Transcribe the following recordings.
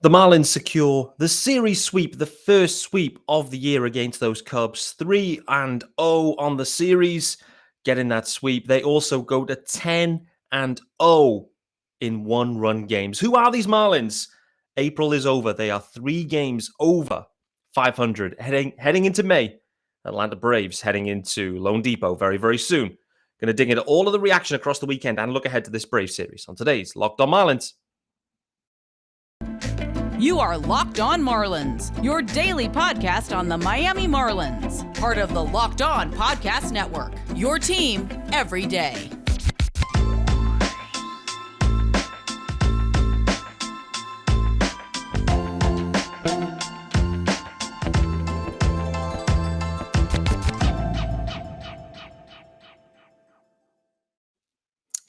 The Marlins secure the series sweep, the first sweep of the year against those Cubs. 3-0 on the series, getting that sweep. They also go to 10-0 in one-run games. Who are these Marlins? April is over. They are 3 games over 500. Heading into May, Atlanta Braves heading into Lone Depot very, very soon. Going to dig into all of the reaction across the weekend and look ahead to this Brave series on today's Locked On Marlins. You are Locked On Marlins, your daily podcast on the Miami Marlins. Part of the Locked On Podcast Network, your team every day.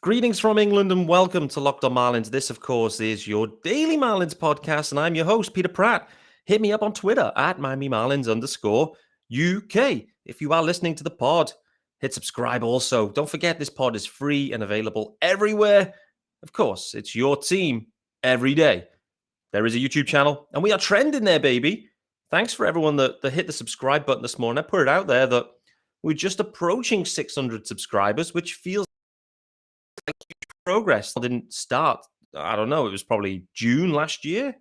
Greetings from England and welcome to Locked On Marlins. This, of course, is your daily Marlins podcast, and I'm your host, Peter Pratt. Hit me up on Twitter at @MiamiMarlins_UK. If you are listening to the pod, hit subscribe also. Don't forget this pod is free and available everywhere. Of course, it's your team every day. There is a YouTube channel, and we are trending there, baby. Thanks for everyone that hit the subscribe button this morning. I put it out there that we're just approaching 600 subscribers, which feels like huge progress. Didn't start, I don't know, it was probably June last year.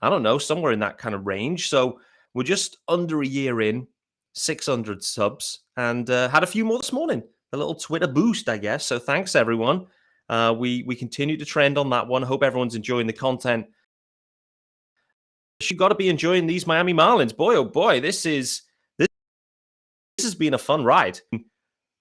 I don't know, somewhere in that kind of range. So we're just under a year in, 600 subs, and had a few more this morning. A little Twitter boost, I guess. So thanks, everyone. We continue to trend on that one. Hope everyone's enjoying the content. You got to be enjoying these Miami Marlins. Boy, oh boy, this has been a fun ride.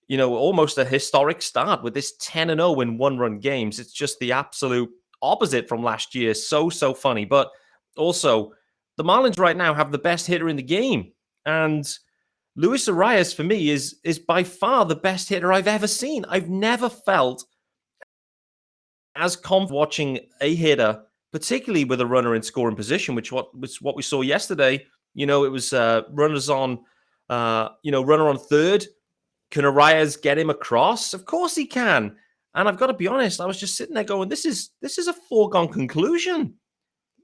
You know, almost a historic start with this 10-0 in one-run games. It's just the absolute opposite from last year. So funny. But also, the Marlins right now have the best hitter in the game. And Luis Arraez, for me, is by far the best hitter I've ever seen. I've never felt as confident watching a hitter, particularly with a runner in scoring position, which was what we saw yesterday. You know, it was runners on, runner on third. Can Arraez get him across? Of course he can. And I've got to be honest, I was just sitting there going, this is a foregone conclusion.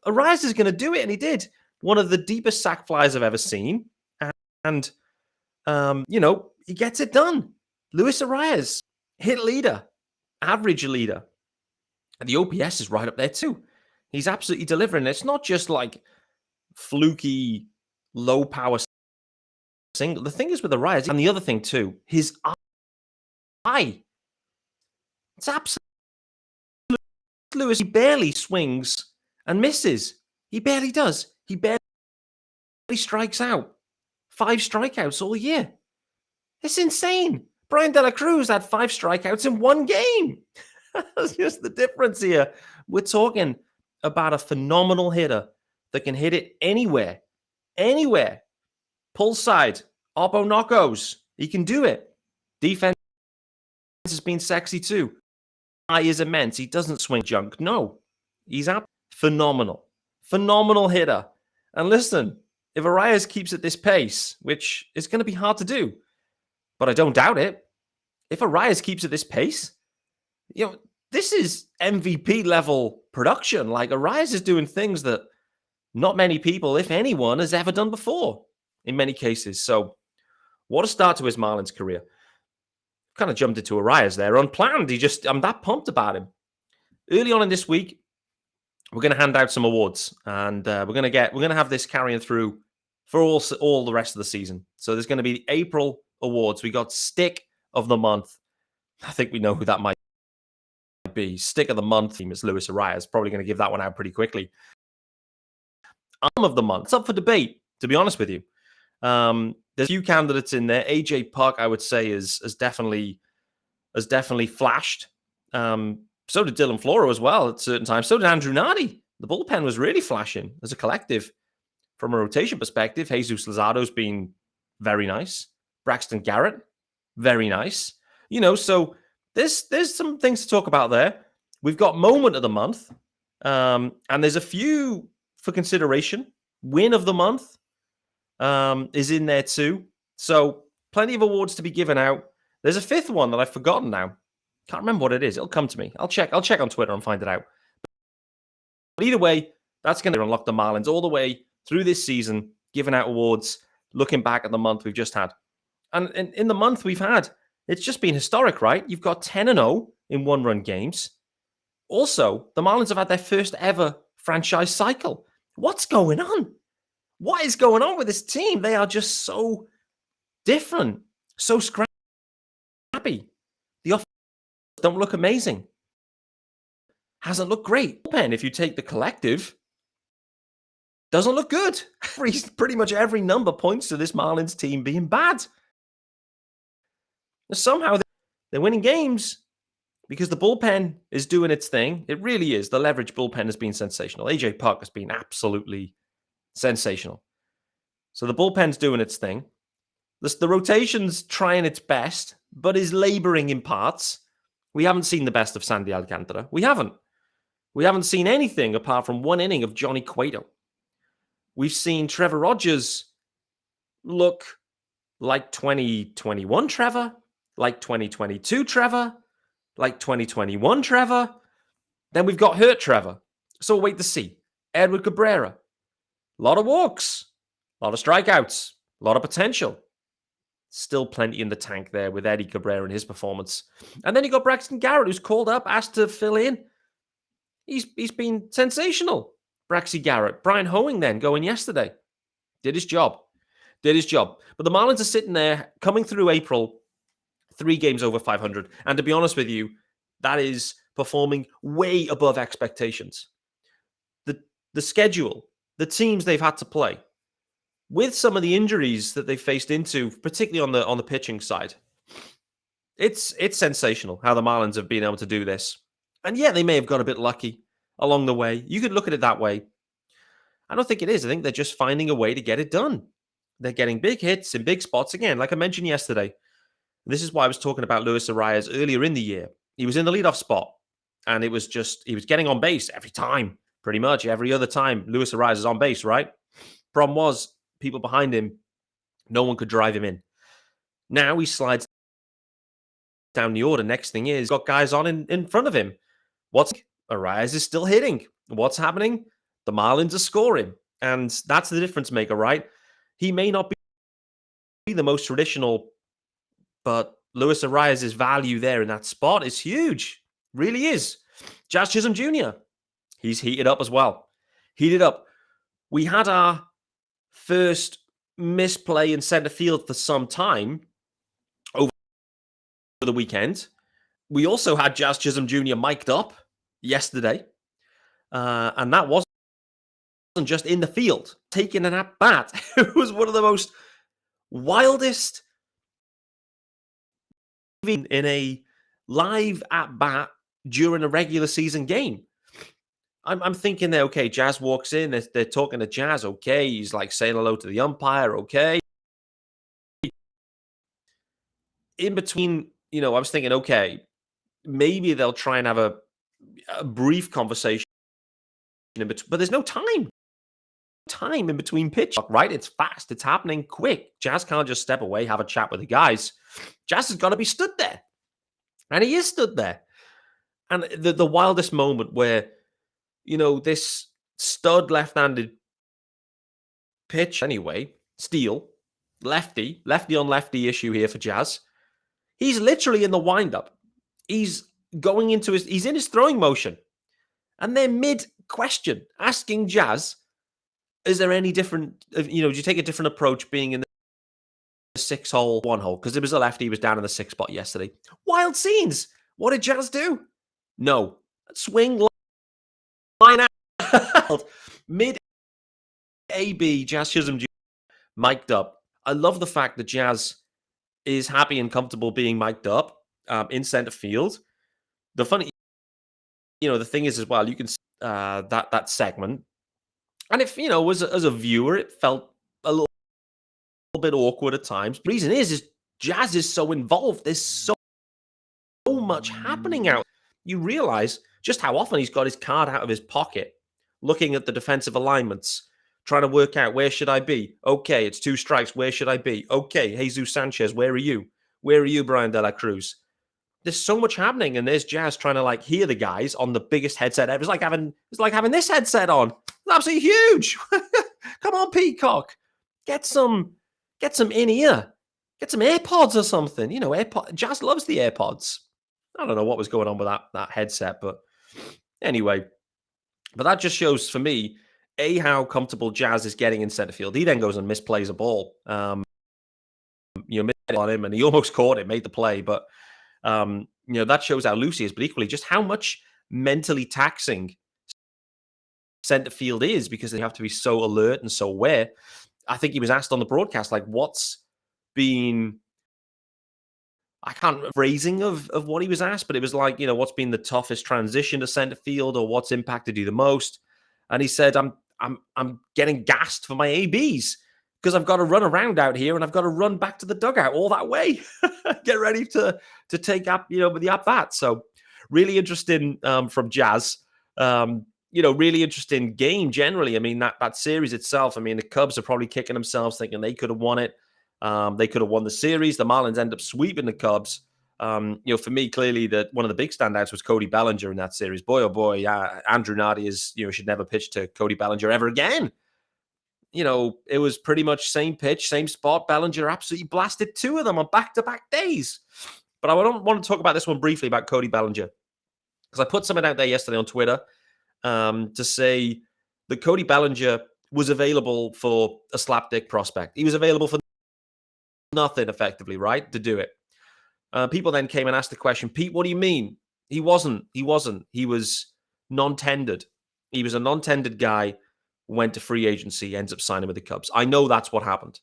Arraez is going to do it, and he did. One of the deepest sac flies I've ever seen. And he gets it done. Luis Arraez, hit leader, average leader. And the OPS is right up there too. He's absolutely delivering. It's not just like fluky, low power single. The thing is with Arraez, and the other thing too, his eye. It's absolutely Lewis. He barely swings and misses. He barely does. He barely strikes out. 5 strikeouts all year. It's insane. Brian De La Cruz had 5 strikeouts in one game. That's just the difference here. We're talking about a phenomenal hitter that can hit it anywhere. Anywhere. Pull side, oppo knockos. He can do it. Defense has been sexy too. Eye is immense. He doesn't swing junk. No. He's phenomenal. Phenomenal hitter. And listen, if Arraez keeps at this pace, which is going to be hard to do, but I don't doubt it, if Arraez keeps at this pace, this is MVP level production. Like, Arraez is doing things that not many people, if anyone, has ever done before in many cases. So what a start to his Marlins career. Kind of jumped into Arraez there, unplanned. I'm that pumped about him. Early on in this week, we're going to hand out some awards, and we're going to have this carrying through for all the rest of the season. So there's going to be the April awards. We got Stick of the Month. I think we know who that might be. Stick of the Month team is Luis Arraez. Probably going to give that one out pretty quickly. Arm of the Month. It's up for debate, to be honest with you. There's a few candidates in there. AJ Puck, I would say, has definitely flashed. So did Dylan Floro as well at certain times. So did Andrew Nardi. The bullpen was really flashing as a collective. From a rotation perspective, Jesus Luzardo's been very nice. Braxton Garrett, very nice. So there's some things to talk about there. We've got Moment of the Month. And there's a few for consideration. Win of the Month is in there too. So plenty of awards to be given out. There's a 5th one that I've forgotten now. Can't remember what it is. It'll come to me. I'll check on Twitter and find it out. But either way, That's going to unlock the Marlins all the way through this season, giving out awards, looking back at the month we've just had. And in the month we've had, it's just been historic, right? You've got 10-0 in one-run games. Also, the Marlins have had their first ever franchise cycle. What's going on? What is going on with this team? They are just so different, so scrappy. The offense don't look amazing. Hasn't looked great. Bullpen, if you take the collective, doesn't look good. Pretty much every number points to this Marlins team being bad. Somehow they're winning games because the bullpen is doing its thing. It really is. The leverage bullpen has been sensational. AJ Puck has been absolutely sensational. So the bullpen's doing its thing. The rotation's trying its best, but is laboring in parts. We haven't seen the best of Sandy Alcantara. We haven't. We haven't seen anything apart from one inning of Johnny Cueto. We've seen Trevor Rogers look like 2021 Trevor, like 2022 Trevor, like 2021 Trevor. Then we've got hurt Trevor. So we'll wait to see. Edward Cabrera. A lot of walks. A lot of strikeouts. A lot of potential. Still plenty in the tank there with Eddie Cabrera and his performance. And then you got Braxton Garrett, who's called up, asked to fill in. He's been sensational. Braxy Garrett. Brian Hoeing then going yesterday. Did his job. But the Marlins are sitting there coming through April, 3 games over 500. And to be honest with you, that is performing way above expectations. The schedule, the teams they've had to play, with some of the injuries that they faced into, particularly on the pitching side, it's sensational how the Marlins have been able to do this. And yeah, they may have got a bit lucky along the way. You could look at it that way. I don't think it is. I think they're just finding a way to get it done. They're getting big hits in big spots. Again, like I mentioned yesterday, this is why I was talking about Luis Arraez earlier in the year. He was in the leadoff spot, and it was just, he was getting on base every time, pretty much every other time Luis Arraez is on base, right? Problem was, people behind him, no one could drive him in. Now he slides down the order. Next thing is, got guys on in front of him. Arraez is still hitting. What's happening? The Marlins are scoring. And that's the difference maker, right? He may not be the most traditional, but Luis Arraez's value there in that spot is huge. Really is. Jazz Chisholm Jr., he's heated up as well. Heated up. We had our first misplay in center field for some time over the weekend. We also had Jazz Chisholm Jr. mic'd up yesterday. And that wasn't just in the field, taking an at-bat. It was one of the most wildest in a live at-bat during a regular season game. I'm thinking there, okay, Jazz walks in, they're talking to Jazz, okay, he's like saying hello to the umpire, okay. In between, I was thinking, okay, maybe they'll try and have a brief conversation, but there's no time in between pitch, right? It's fast, it's happening quick. Jazz can't just step away, have a chat with the guys. Jazz has got to be stood there, and he is stood there. And the wildest moment where, this stud left-handed pitch, anyway, Steele, lefty on lefty issue here for Jazz. He's literally in the windup. He's going into he's in his throwing motion. And they're mid-question asking Jazz, is there any different, do you take a different approach being in the 6-hole, 1-hole? Because it was a lefty, he was down in the 6th spot yesterday. Wild scenes. What did Jazz do? No. Swing, line out. Mid-AB, Jazz Chisholm Jr. mic'd up. I love the fact that Jazz is happy and comfortable being mic'd up in center field. The funny, the thing is as well, you can see that segment. And if, as a viewer, it felt a little bit awkward at times. The reason is Jazz is so involved. There's so much happening out. You realize just how often he's got his card out of his pocket, looking at the defensive alignments, trying to work out, where should I be? Okay, it's 2 strikes. Where should I be? Okay, Jesus Sanchez, where are you? Where are you, Brian De La Cruz? There's so much happening, and there's Jazz trying to hear the guys on the biggest headset ever. It's like having this headset on. Absolutely huge. Come on, Peacock. Get some in-ear. Get some AirPods or something. Jazz loves the AirPods. I don't know what was going on with that headset, but anyway. But that just shows for me, how comfortable Jazz is getting in center field. He then goes and misplays a ball. Missed on him, and he almost caught it, made the play. But that shows how loose he is. But equally, just how much mentally taxing center field is, because they have to be so alert and so aware. I think he was asked on the broadcast, like, what's been, I can't remember the phrasing of what he was asked, but it was like, what's been the toughest transition to center field, or what's impacted you the most? And he said, I'm getting gassed for my ABs because I've got to run around out here and I've got to run back to the dugout all that way, get ready to take up, with the at bat. So really interesting from Jazz. Really interesting game generally. I mean, that series itself, I mean, the Cubs are probably kicking themselves thinking they could have won it. They could have won the series. The Marlins end up sweeping the Cubs. For me, clearly, that one of the big standouts was Cody Bellinger in that series. Boy, oh boy, Andrew Nardi should never pitch to Cody Bellinger ever again. It was pretty much same pitch, same spot. Bellinger absolutely blasted two of them on back-to-back days. But I don't want to talk about this one briefly about Cody Bellinger, because I put something out there yesterday on Twitter to say that Cody Bellinger was available for a slapdick prospect. He was available for nothing, effectively, right, to do it. People then came and asked the question, Pete, what do you mean? He wasn't. He was non-tendered. He was a non-tendered guy, went to free agency, ends up signing with the Cubs. I know that's what happened.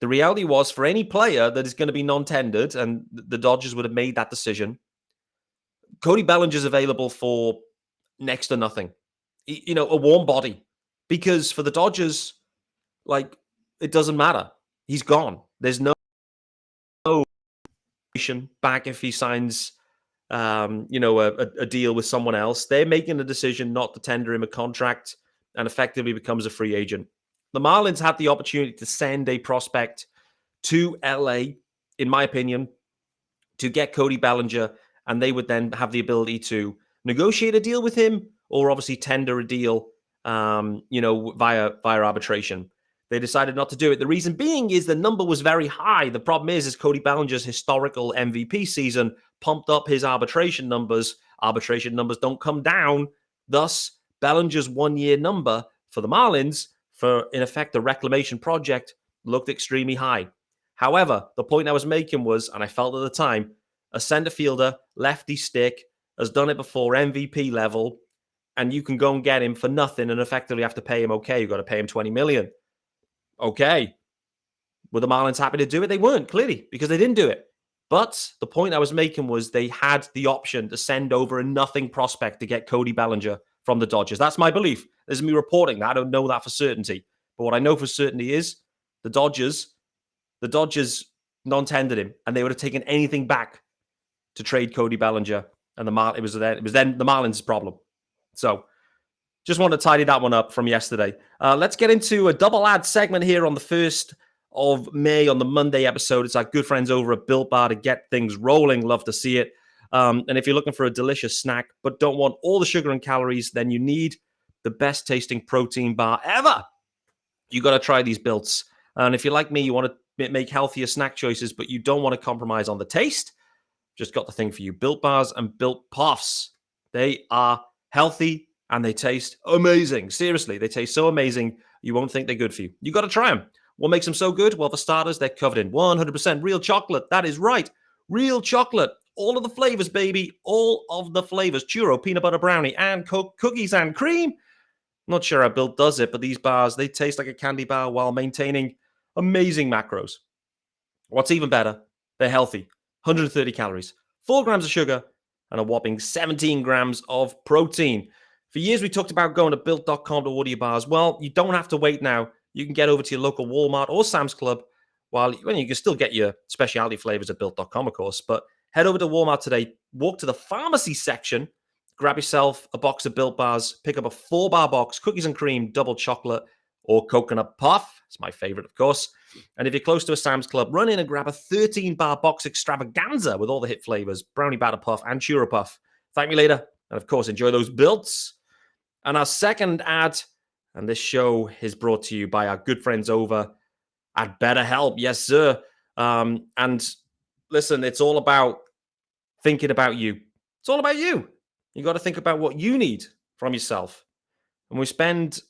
The reality was, for any player that is going to be non-tendered, and the Dodgers would have made that decision, Cody Bellinger's available for next to nothing. A warm body. Because for the Dodgers, it doesn't matter. He's gone. There's no back if he signs a deal with someone else. They're making a decision not to tender him a contract and effectively becomes a free agent. The Marlins had the opportunity to send a prospect to LA, in my opinion, to get Cody Bellinger, and they would then have the ability to negotiate a deal with him, or obviously tender a deal via arbitration. They decided not to do it. The reason being is the number was very high. The problem is Cody Bellinger's historical MVP season pumped up his arbitration numbers. Arbitration numbers don't come down. Thus, Bellinger's one-year number for the Marlins, for, in effect, the reclamation project, looked extremely high. However, the point I was making was, and I felt at the time, a center fielder, lefty stick, has done it before, MVP level, and you can go and get him for nothing and effectively have to pay him, okay, you've got to pay him $20 million. Okay. Were the Marlins happy to do it? They weren't, clearly, because they didn't do it. But the point I was making was they had the option to send over a nothing prospect to get Cody Bellinger from the Dodgers. That's my belief. This is me reporting that. I don't know that for certainty. But what I know for certainty is the Dodgers non-tendered him, and they would have taken anything back to trade Cody Bellinger. And it was then the Marlins' problem. So just want to tidy that one up from yesterday. Let's get into a double ad segment here on the 1st of May on the Monday episode. It's our good friends over at Built Bar to get things rolling. Love to see it. And if you're looking for a delicious snack but don't want all the sugar and calories, then you need the best tasting protein bar ever. You got to try these Builts. And if you're like me, you want to make healthier snack choices, but you don't want to compromise on the taste, just got the thing for you. Built Bars and Built Puffs. They are healthy and they taste amazing. Seriously, they taste so amazing, you won't think they're good for you. You got to try them. What makes them so good? Well, for starters, they're covered in 100% real chocolate. That is right. Real chocolate. All of the flavors, baby. All of the flavors. Churro, peanut butter brownie, and cookies and cream. Not sure how Built does it, but these bars, they taste like a candy bar while maintaining amazing macros. What's even better, they're healthy. 130 calories, 4 grams of sugar, and a whopping 17 grams of protein. For years, we talked about going to Built.com to order your bars. Well, you don't have to wait now. You can get over to your local Walmart or Sam's Club. You can still get your specialty flavors at Built.com, of course. But head over to Walmart today, walk to the pharmacy section, grab yourself a box of Built Bars, pick up a 4-bar box, cookies and cream, double chocolate, or coconut puff. It's my favorite, of course. And if you're close to a Sam's Club, run in and grab a 13-bar box extravaganza with all the hit flavors, brownie batter puff and churro puff. Thank me later. And of course, enjoy those Builts. And our second ad, And this show is brought to you by our good friends over at BetterHelp. Yes, sir. And listen, it's all about thinking about you. It's all about you. You got to think about what you need from yourself. And we spend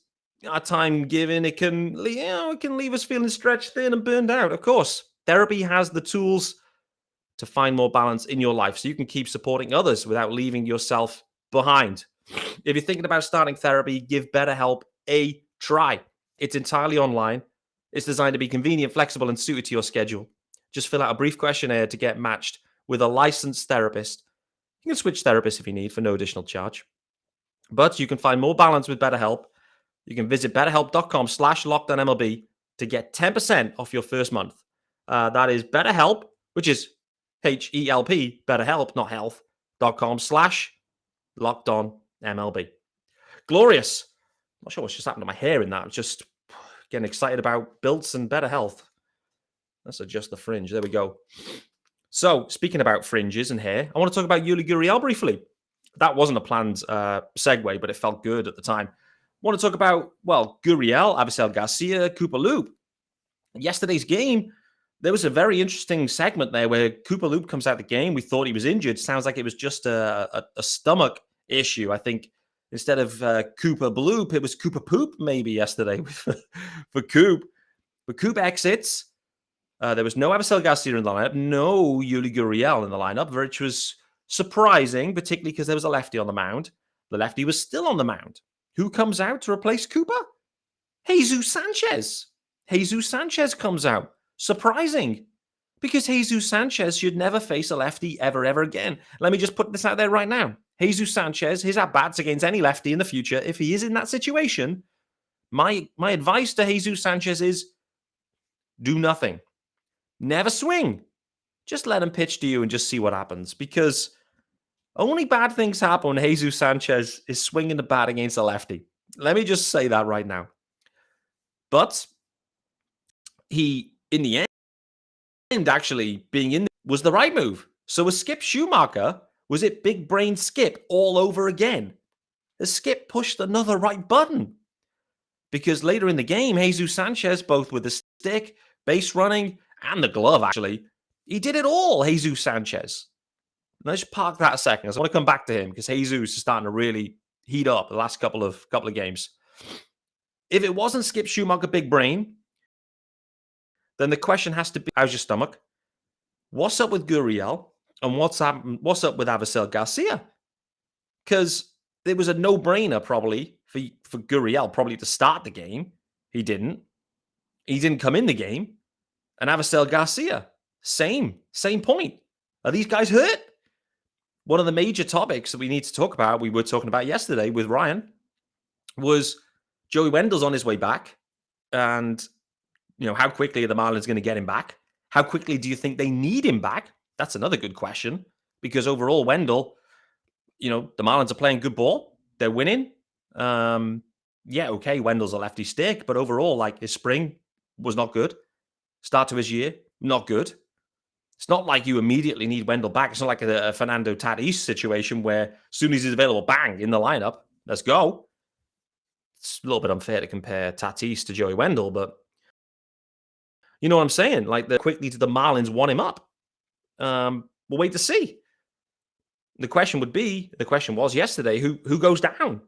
our time giving, it can leave us feeling stretched thin and burned out. Of course, therapy has the tools to find more balance in your life so you can keep supporting others without leaving yourself behind. If you're thinking about starting therapy, give BetterHelp a try. It's entirely online. It's designed to be convenient, flexible, and suited to your schedule. Just fill out a brief questionnaire to get matched with a licensed therapist. You can switch therapists if you need for no additional charge. But you can find more balance with BetterHelp. You can visit betterhelp.com/LockedOnMLB to get 10% off your first month. That is BetterHelp, which is HELP, BetterHelp, not health.com/LockedOnMLB. Glorious. I'm not sure what's just happened to my hair in that. I'm just getting excited about builds and better health. Let's adjust the fringe. There we go. So, speaking about fringes and hair, I want to talk about Yuli Gurriel briefly. That wasn't a planned segue, but it felt good at the time. I want to talk about, Gurriel, Avisail Garcia, Cooper Loop. Yesterday's game, there was a very interesting segment there where Cooper Loop comes out the game. We thought he was injured. Sounds like it was just a stomach issue. I think instead of Cooper Bloop, it was Cooper Poop maybe yesterday for Coop. But Coop exits. There was no Avisail Garcia in the lineup, no Yuli Gurriel in the lineup, which was surprising, particularly because there was a lefty on the mound. The lefty was still on the mound. Who comes out to replace Cooper? Jesus Sanchez. Jesus Sanchez comes out. Surprising. Because Jesus Sanchez should never face a lefty ever again. Let me just put this out there right now. Jesus Sanchez, his at-bats against any lefty in the future, if he is in that situation, my advice to Jesus Sanchez is do nothing. Never swing. Just let him pitch to you and just see what happens. Because only bad things happen when Jesus Sanchez is swinging the bat against a lefty. Let me just say that right now. But he, in the end, actually being in was the right move. So was Skip Schumacher, was it big brain Skip all over again? The Skip pushed another right button. Because later in the game, Jesus Sanchez, both with the stick, base running, and the glove, actually, he did it all, Jesus Sanchez. Let's park that a second. I want to come back to him because Jesus is starting to really heat up the last couple of games. If it wasn't Skip Schumacher big brain, then the question has to be, how's your stomach? What's up with Gurriel? And what's up with Avisail Garcia? Because it was a no-brainer probably for Gurriel probably to start the game. He didn't. He didn't come in the game. And Avisail Garcia, same point. Are these guys hurt? One of the major topics that we need to talk about, we were talking about yesterday with Ryan, was Joey Wendle's on his way back. And, how quickly are the Marlins going to get him back? How quickly do you think they need him back? That's another good question. Because overall, Wendle, the Marlins are playing good ball. They're winning. Wendle's a lefty stick. But overall, his spring was not good. Start to his year, not good. It's not like you immediately need Wendle back. It's not like a Fernando Tatis situation where as soon as he's available, bang, in the lineup. Let's go. It's a little bit unfair to compare Tatis to Joey Wendle, but you know what I'm saying? Quickly to the Marlins want him up. We'll wait to see. The question was yesterday, who goes down?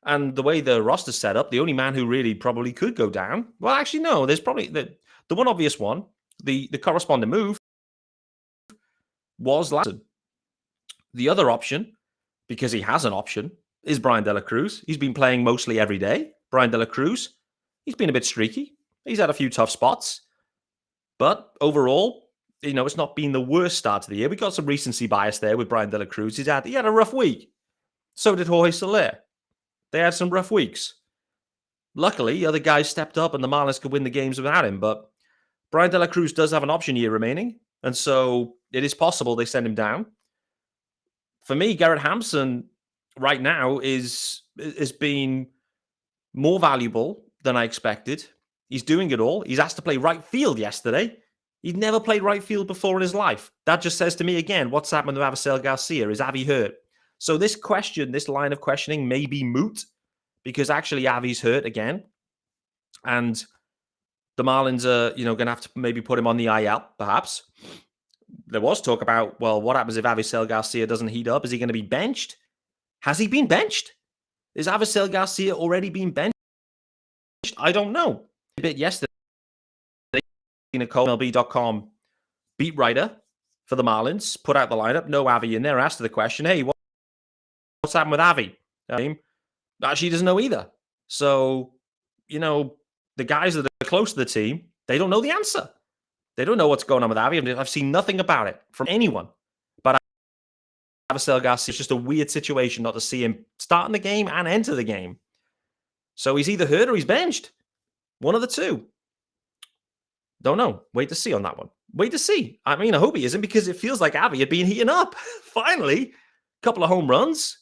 And the way the roster's set up, the only man who really probably could go down, well, actually, no, there's probably the one obvious one, the corresponding move was Lassen. The other option, because he has an option, is Brian De La Cruz. He's been playing mostly every day. Brian De La Cruz, he's been a bit streaky. He's had a few tough spots. But overall, it's not been the worst start to the year. We got some recency bias there with Brian De La Cruz. He had a rough week. So did Jorge Soler. They had some rough weeks. Luckily, other guys stepped up and the Marlins could win the games without him. But Brian De La Cruz does have an option year remaining. And so it is possible they send him down. For me, Garrett Hampson right now is being more valuable than I expected. He's doing it all. He's asked to play right field yesterday. He'd never played right field before in his life. That just says to me again, what's happened to Avisail Garcia? Is Avi hurt? So this line of questioning may be moot because actually Avi's hurt again. And the Marlins are, going to have to maybe put him on the IL, perhaps. There was talk about, well, what happens if Avisail Garcia doesn't heat up? Is he going to be benched? Has he been benched? Is Avisail Garcia already been benched? I don't know. A bit yesterday, MLB.com beat writer for the Marlins put out the lineup. No Avi in there. Asked the question, hey, what's happened with Avi? She doesn't know either. So, the guys that are close to the team, they don't know the answer. They don't know what's going on with Avi. I've seen nothing about it from anyone. But Avisail Garcia, it's just a weird situation not to see him start in the game and enter the game. So he's either hurt or he's benched. One of the two. Don't know. Wait to see on that one. Wait to see. I hope he isn't, because it feels like Avi had been heating up. Finally, a couple of home runs.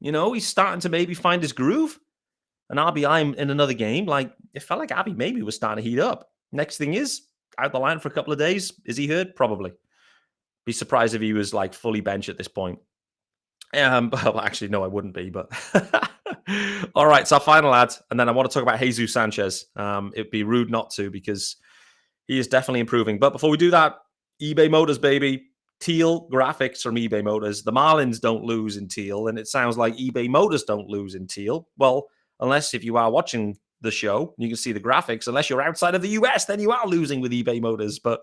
He's starting to maybe find his groove. An RBI in another game. It felt like Avi maybe was starting to heat up. Next thing is, out the line for a couple of days. Is he hurt? Probably. Be surprised if he was fully bench at this point. Well, actually, no, I wouldn't be, but all right. So our final ad, and then I want to talk about Jesus Sanchez. It'd be rude not to, because he is definitely improving. But before we do that, eBay Motors, baby. Teal graphics from eBay Motors. The Marlins don't lose in teal, and it sounds like eBay Motors don't lose in teal. Well, unless if you are watching the show, you can see the graphics. Unless you're outside of the US, then you are losing with eBay Motors. But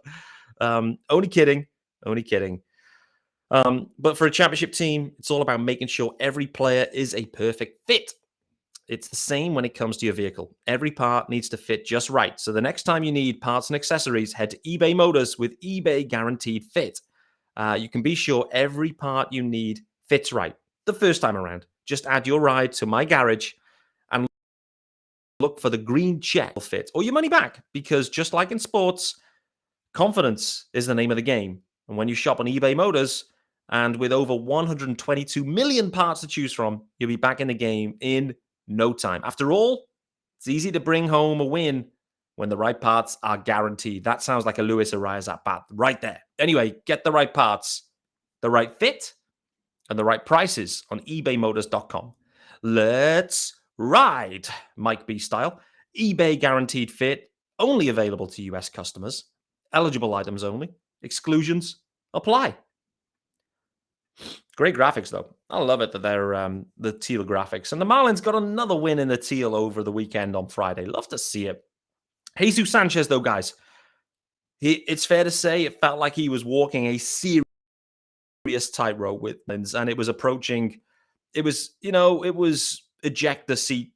only kidding. But for a championship team, it's all about making sure every player is a perfect fit. It's the same when it comes to your vehicle. Every part needs to fit just right. So the next time you need parts and accessories, head to eBay Motors with eBay Guaranteed Fit. You can be sure every part you need fits right the first time around. Just add your ride to my garage and look for the green check fit or your money back, because just like in sports, confidence is the name of the game. And when you shop on eBay Motors, and with over 122 million parts to choose from, you'll be back in the game in no time. After all, it's easy to bring home a win when the right parts are guaranteed. That sounds like a Luis Arraez at bat right there. Anyway, get the right parts, the right fit, and the right prices on ebaymotors.com. Let's ride, Mike B style. eBay Guaranteed Fit, only available to US customers. Eligible items only. Exclusions apply. Great graphics, though. I love it that they're the teal graphics. And the Marlins got another win in the teal over the weekend on Friday. Love to see it. Jesus Sanchez, though, guys, it's fair to say it felt like he was walking a serious tightrope with Marlins, and it was approaching. It was eject the seat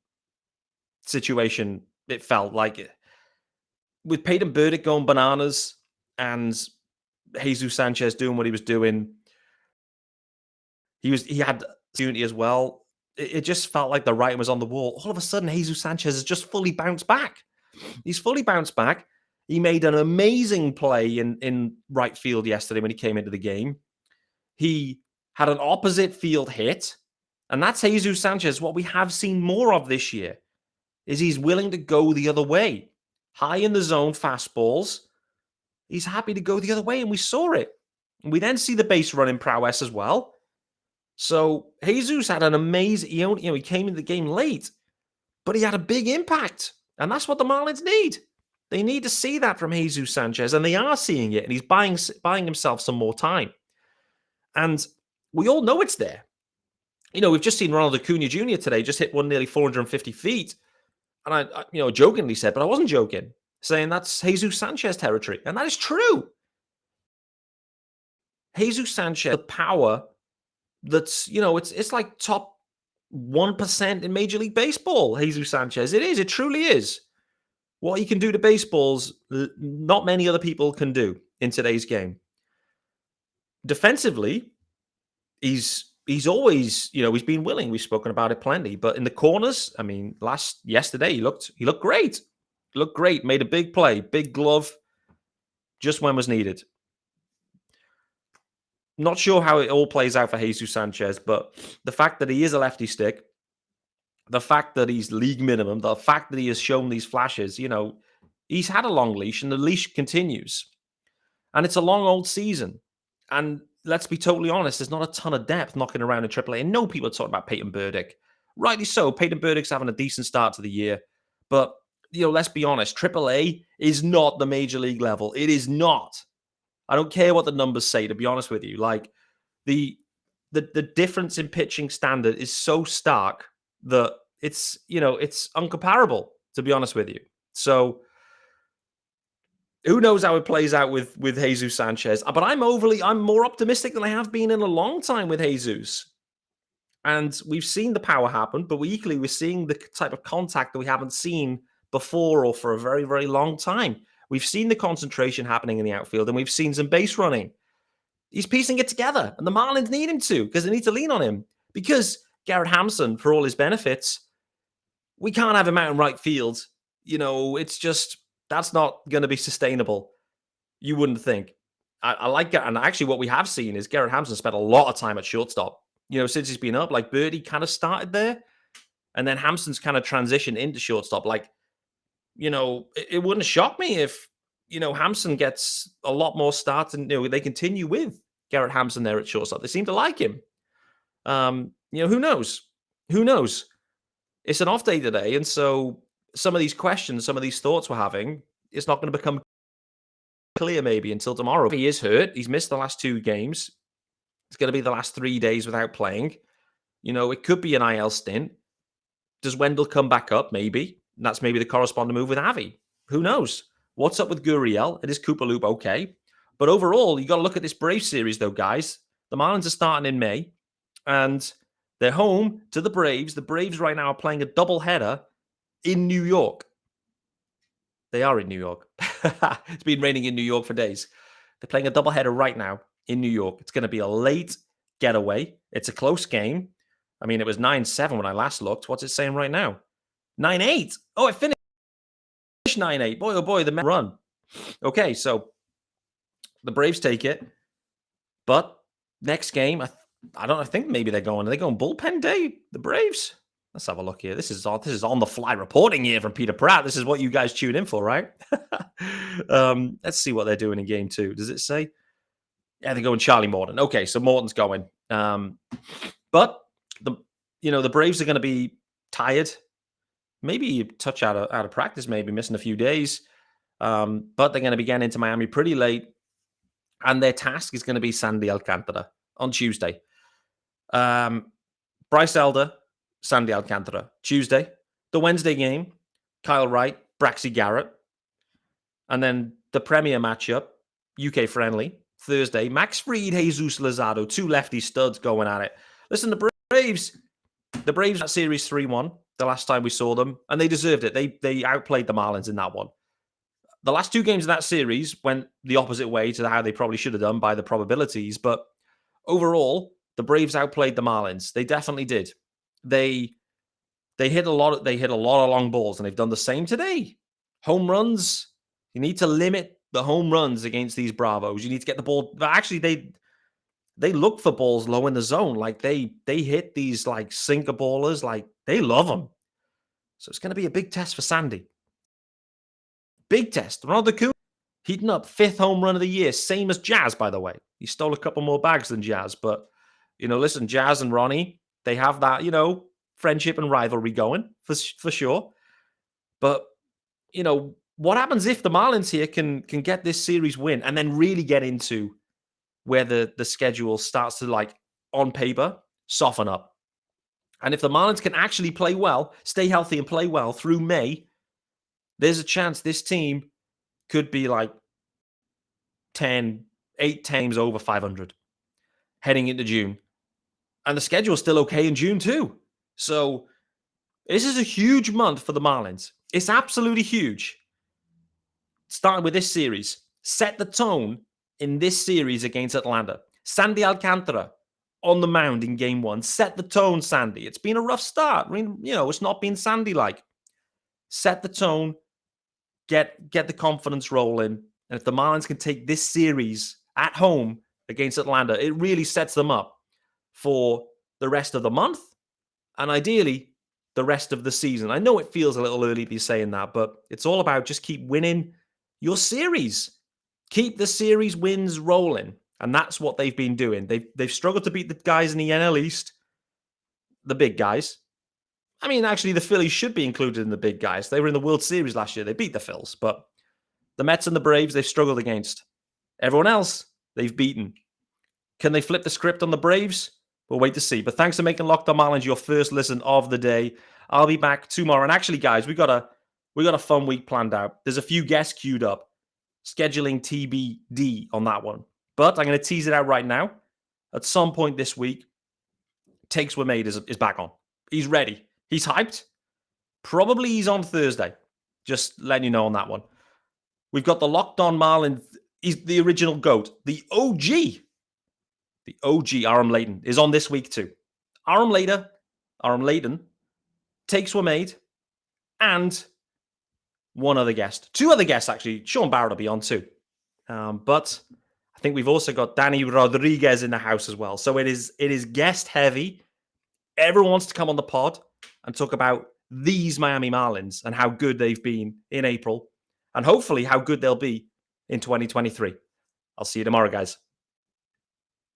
situation. It felt like it. With Peyton Burdick going bananas and Jesus Sanchez doing what he was doing. He had opportunity as well. It just felt like the writing was on the wall. All of a sudden, Jesus Sanchez has just fully bounced back. He's fully bounced back. He made an amazing play in right field yesterday when he came into the game. He had an opposite field hit, and that's Jesus Sanchez. What we have seen more of this year is he's willing to go the other way. High in the zone fastballs. He's happy to go the other way, and we saw it. And we then see the base running prowess as well. So Jesus had an amazing, he came into the game late, but he had a big impact. And that's what the Marlins need. They need to see that from Jesus Sanchez, and they are seeing it, and he's buying himself some more time. And we all know it's there. We've just seen Ronald Acuna Jr. today just hit one nearly 450 feet. And I jokingly said, but I wasn't joking, saying that's Jesus Sanchez territory. And that is true. Jesus Sanchez, the power that's, it's like top 1% in Major League Baseball, Jesus Sanchez. It is. It truly is. What he can do to baseballs, not many other people can do in today's game. Defensively, he's always, he's been willing. We've spoken about it plenty. But in the corners, yesterday, he looked great. Looked great. Made a big play, big glove, just when was needed. Not sure how it all plays out for Jesus Sanchez, but the fact that he is a lefty stick, the fact that he's league minimum, the fact that he has shown these flashes, he's had a long leash, and the leash continues. And it's a long old season. And let's be totally honest, there's not a ton of depth knocking around in AAA. And no people are talking about Peyton Burdick rightly so. Peyton Burdick's having a decent start to the year. But, let's be honest, AAA is not the major league level. It is not. I don't care what the numbers say, to be honest with you. Like, the difference in pitching standard is so stark that it's uncomparable, to be honest with you. So who knows how it plays out with Jesus Sanchez? But I'm more optimistic than I have been in a long time with Jesus. And we've seen the power happen, but we're seeing the type of contact that we haven't seen before or for a very, very long time. We've seen the concentration happening in the outfield, and we've seen some base running. He's piecing it together, and the Marlins need him to, because they need to lean on him. Because Garrett Hampson, for all his benefits, we can't have him out in right field. It's just, that's not going to be sustainable. You wouldn't think. I like it. And actually what we have seen is Garrett Hampson spent a lot of time at shortstop. Since he's been up, like Birdie kind of started there. And then Hampson's kind of transitioned into shortstop. Like, it wouldn't shock me if, Hampson gets a lot more starts and, they continue with Garrett Hampson there at shortstop. They seem to like him. Who knows? Who knows? It's an off day today. And so some of these questions, some of these thoughts we're having, it's not going to become clear maybe until tomorrow. If he is hurt, he's missed the last 2 games. It's going to be the last 3 days without playing. It could be an IL stint. Does Wendle come back up? Maybe. And that's maybe the corresponding move with Avi. Who knows? What's up with Gurriel? It is Cooper Loop, okay. But overall, you got to look at this Braves series, though, guys. The Marlins are starting in May, and they're home to the Braves. The Braves right now are playing a doubleheader in New York. They are in New York. It's been raining in New York for days. They're playing a doubleheader right now in New York. It's going to be a late getaway. It's a close game. I mean, it was 9-7 when I last looked. What's it saying right now? 9-8. Oh, it finished 9-8. Boy, oh boy, the Mets run. Okay, so the Braves take it. But next game, I think maybe they're going bullpen day, the Braves. Let's have a look here. This is on the fly reporting here from Peter Pratt. This is what you guys tune in for, right? Let's see what they're doing in game 2. Does it say? Yeah, they're going Charlie Morton. Okay, so Morton's going. But the Braves are going to be tired. Maybe a touch out of practice, maybe missing a few days. But they're going to be getting into Miami pretty late. And their task is going to be Sandy Alcantara on Tuesday. Bryce Elder, Sandy Alcantara. Tuesday. The Wednesday game, Kyle Wright, Braxy Garrett. And then the premier matchup, UK friendly. Thursday, Max Fried, Jesus Luzardo. 2 lefty studs going at it. Listen, the Braves that series 3-1 the last time we saw them, and they deserved it. They outplayed the Marlins in that one. The last 2 games of that series went the opposite way to how they probably should have done by the probabilities, but overall, the Braves outplayed the Marlins. They definitely did. They hit a lot of long balls, and they've done the same today. Home runs, you need to limit the home runs against these Bravos. You need to get the ball. Actually, they look for balls low in the zone. Like they hit these like sinker ballers. Like they love them. So it's going to be a big test for Sandy. Big test. Ronald Acuna heating up 5th home run of the year. Same as Jazz, by the way. He stole a couple more bags than Jazz. But, listen, Jazz and Ronnie, they have that, friendship and rivalry going for sure. But, what happens if the Marlins here can get this series win and then really get into where the schedule starts to, like, on paper, soften up? And if the Marlins can actually play well, stay healthy and play well through May, there's a chance this team could be like 8 times over 500 heading into June. And the schedule's still okay in June too. So this is a huge month for the Marlins. It's absolutely huge. Starting with this series. Set the tone in this series against Atlanta. Sandy Alcantara on the mound in game 1. Set the tone, Sandy. It's been a rough start. I mean, it's not been Sandy-like. Set the tone. Get the confidence rolling. And if the Marlins can take this series at home against Atlanta, it really sets them up for the rest of the month and ideally the rest of the season. I know it feels a little early to be saying that, but it's all about just keep winning your series. Keep the series wins rolling. And that's what they've been doing. They've struggled to beat the guys in the NL East, the big guys. I mean, actually, the Phillies should be included in the big guys. They were in the World Series last year. They beat the Phils, but the Mets and the Braves, they've struggled against. Everyone else, they've beaten. Can they flip the script on the Braves? We'll wait to see. But thanks for making Locked On Marlins your first listen of the day. I'll be back tomorrow. And actually, guys, we got a fun week planned out. There's a few guests queued up. Scheduling TBD on that one. But I'm going to tease it out right now. At some point this week, Takes Were Made is back on. He's ready. He's hyped. Probably he's on Thursday. Just letting you know on that one. We've got the Locked On Marlins. He's the original GOAT. The OG. The OG, Aram Layton, is on this week too. Aram Layton, Takes Were Made, and one other guest. Two other guests, actually. Sean Barrett will be on too. But I think we've also got Danny Rodriguez in the house as well. So it is guest heavy. Everyone wants to come on the pod and talk about these Miami Marlins and how good they've been in April and hopefully how good they'll be in 2023. I'll see you tomorrow, guys.